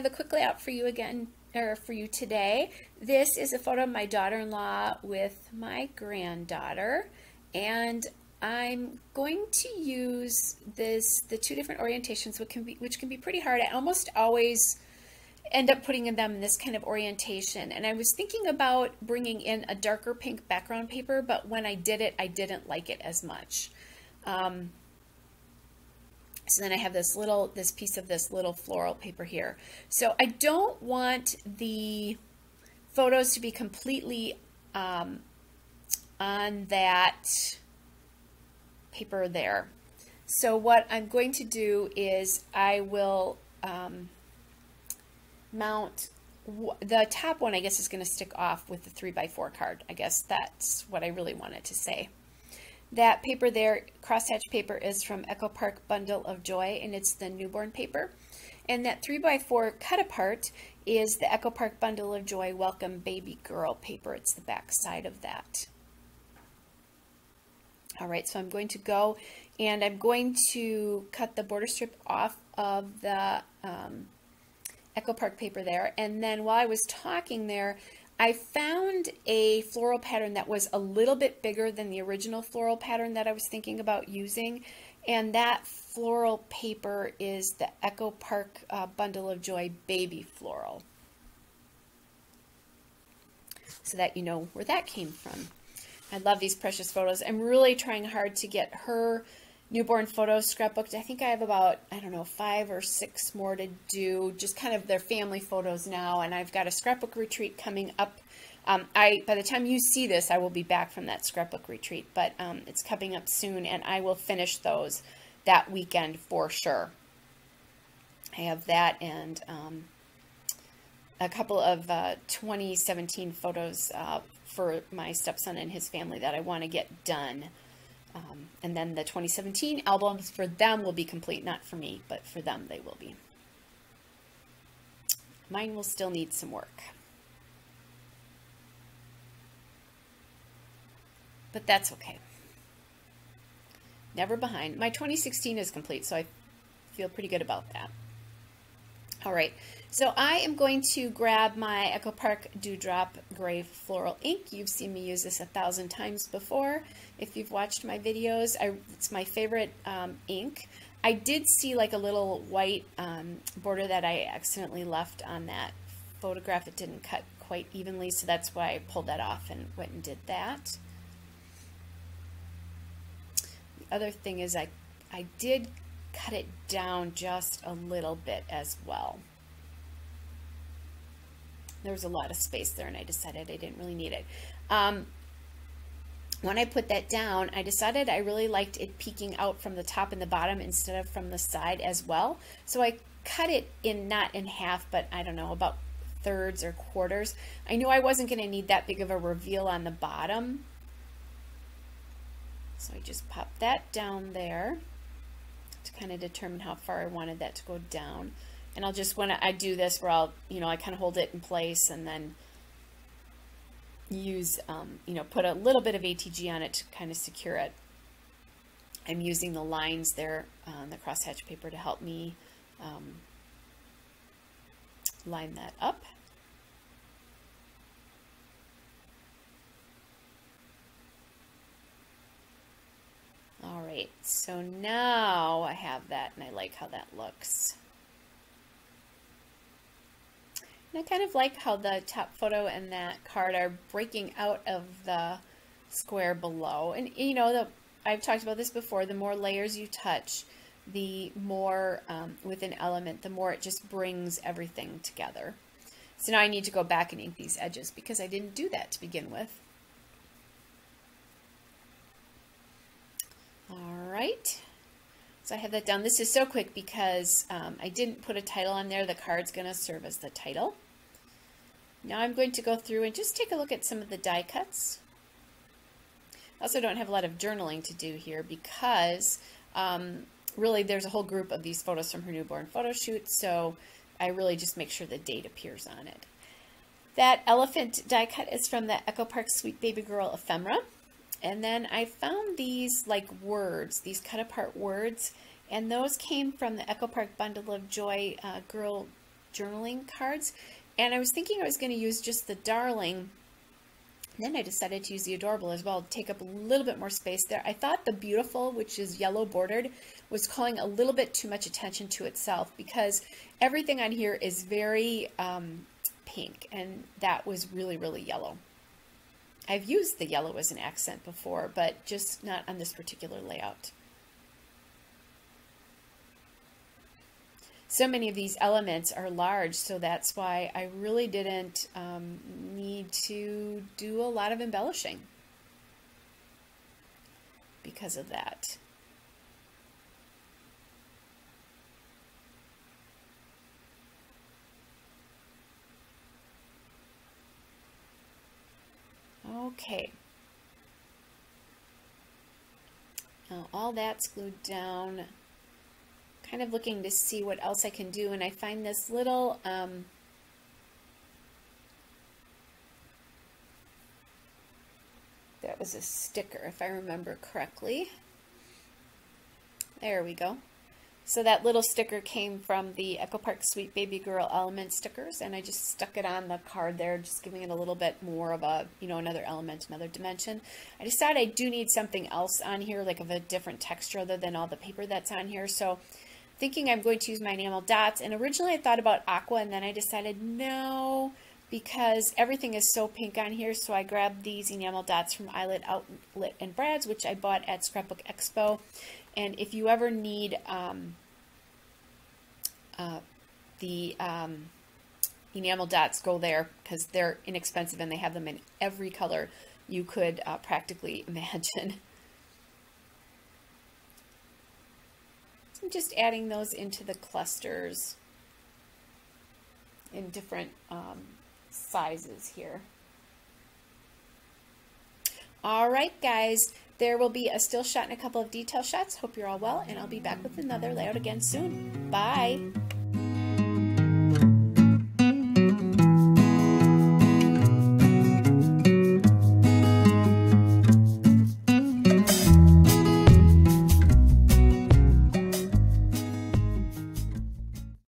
have a quick layout for you again, or for you today. This is a photo of my daughter-in-law with my granddaughter, and I'm going to use the two different orientations, which can be pretty hard. I almost always end up putting them in this kind of orientation. And I was thinking about bringing in a darker pink background paper, but when I did it, I didn't like it as much. So then I have this piece of this little floral paper here. So I don't want the photos to be completely on that paper there. So what I'm going to do is I will mount the top one. I guess is going to stick off with the 3x4 card. I guess that's what I really wanted to say. That paper there, crosshatch paper, is from Echo Park Bundle of Joy, and it's the newborn paper. And that 3x4 cut apart is the Echo Park Bundle of Joy Welcome Baby Girl paper. It's the back side of that. All right, so I'm going to go and I'm going to cut the border strip off of the Echo Park paper there. And then while I was talking there, I found a floral pattern that was a little bit bigger than the original floral pattern that I was thinking about using. And that floral paper is the Echo Park Bundle of Joy Baby Floral. So that you know where that came from. I love these precious photos. I'm really trying hard to get her newborn photos scrapbooked. I think I have about, I don't know, 5 or 6 more to do, just kind of their family photos now. And I've got a scrapbook retreat coming up. By the time you see this, I will be back from that scrapbook retreat, but it's coming up soon, and I will finish those that weekend for sure. I have that and a couple of 2017 photos for my stepson and his family that I want to get done. And then the 2017 albums for them will be complete, not for me, but for them they will be. Mine will still need some work. But that's okay. Never behind. My 2016 is complete, so I feel pretty good about that. All right, so I am going to grab my Echo Park Dewdrop Gray Floral Ink. You've seen me use this 1,000 times before. If you've watched my videos, it's my favorite ink. I did see like a little white border that I accidentally left on that photograph. It didn't cut quite evenly, so that's why I pulled that off and went and did that. The other thing is I did cut it down just a little bit as well. There was a lot of space there, and I decided I didn't really need it. When I put that down, I decided I really liked it peeking out from the top and the bottom instead of from the side as well. So I cut it in, not in half, but I don't know, about thirds or quarters. I knew I wasn't going to need that big of a reveal on the bottom. So I just popped that down there to kind of determine how far I wanted that to go down. And I'll just, when I do this, where I'll, I kind of hold it in place and then use, put a little bit of ATG on it to kind of secure it. I'm using the lines there on the crosshatch paper to help me line that up. All right, so now I have that, and I like how that looks. And I kind of like how the top photo and that card are breaking out of the square below. And I've talked about this before, the more layers you touch, the more with an element, the more it just brings everything together. So now I need to go back and ink these edges because I didn't do that to begin with. All right, so I have that done. This is so quick because I didn't put a title on there. The card's going to serve as the title. Now I'm going to go through and just take a look at some of the die cuts. I also don't have a lot of journaling to do here because really there's a whole group of these photos from her newborn photo shoot, so I really just make sure the date appears on it. That elephant die cut is from the Echo Park Sweet Baby Girl ephemera. And then I found these like words, these cut apart words, and those came from the Echo Park Bundle of Joy journaling cards. And I was thinking I was going to use just the Darling. Then I decided to use the Adorable as well, to take up a little bit more space there. I thought the Beautiful, which is yellow bordered, was calling a little bit too much attention to itself, because everything on here is very pink, and that was really, really yellow. I've used the yellow as an accent before, but just not on this particular layout. So many of these elements are large, so that's why I really didn't need to do a lot of embellishing because of that. Okay. Now all that's glued down. Kind of looking to see what else I can do, and I find this little that was a sticker, if I remember correctly. There we go. So that little sticker came from the Echo Park Sweet Baby Girl Element stickers, and I just stuck it on the card there, just giving it a little bit more of a, you know, another element, another dimension. I decided I do need something else on here, like of a different texture other than all the paper that's on here. So thinking I'm going to use my enamel dots, and originally I thought about aqua, and then I decided no, because everything is so pink on here. So I grabbed these enamel dots from Eyelet Outlet and Brad's, which I bought at Scrapbook Expo. And if you ever need the enamel dots, go there, because they're inexpensive and they have them in every color you could practically imagine. I'm just adding those into the clusters in different sizes here. All right, guys, there will be a still shot and a couple of detail shots. Hope you're all well, and I'll be back with another layout again soon. Bye.